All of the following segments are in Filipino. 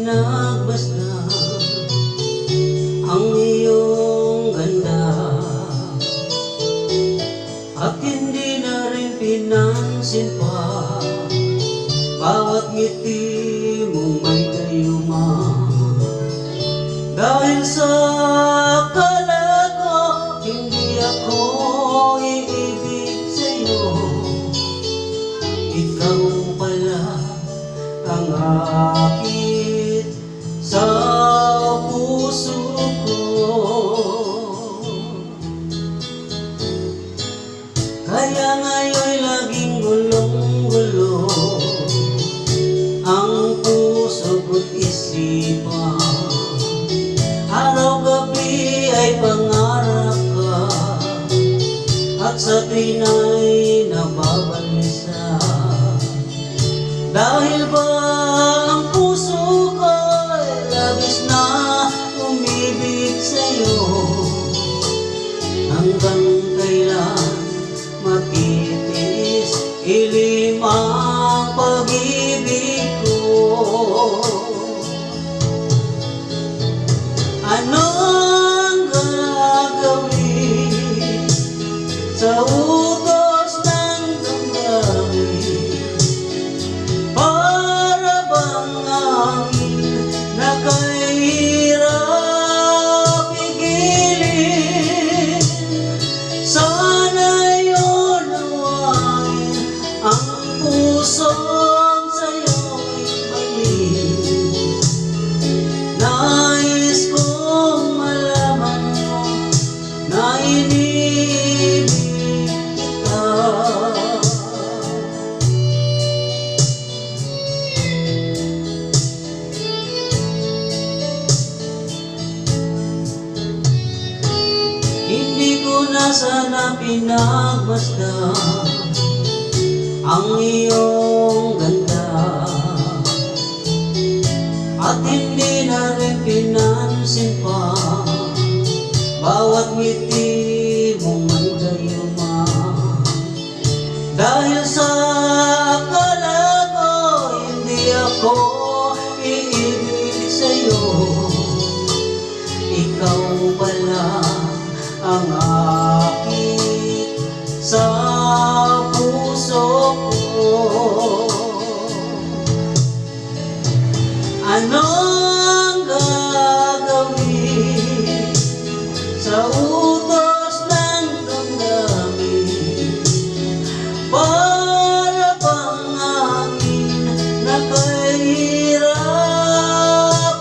pinagbasdan ang iyong ganda, at hindi na rin pinansin pa bawat ngiti mong may gayuma. Dahil sa akala ko hindi ako iibig sa'yo, ikaw pala ang akit sa puso ko. Kaya ngayon'y laging gulong-gulo ang puso ko't isipan. Araw-gabi ay pangarap ka, at sa tuwina'y nababalisa. Dahil ba ang puso ko'y labis na umibig sa'yo, hanggang kailan matitiis ilim ang pag-ibig ko? Anong gagawin sa utos ng damdamin? Para bang hangin na kahirap pigilin? Sana'y unawain ang pusong sa'yo'y balik. Nais kong malaman mo na inibig kita. Hindi ko na sana pinagmasdan ang iyong ganda, at hindi na rin pinansin pa bawat ngiti mong may gayuma. Dahil sa akala ko hindi ako iibig sa'yo, ikaw pala ang akit sa puso ko. Anong gagawin sa utos ng damdamin? Para bang hangin na kahirap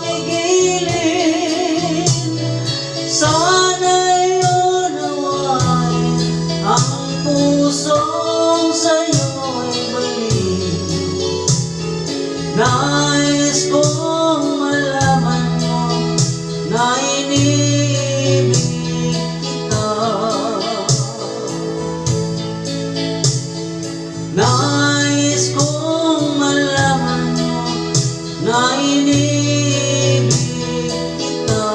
pigilin? Sana'y unawain ang pusong sa'yo'y balik. Nais kong malaman mo na inibig kita. Nais kong malaman mo na inibig kita.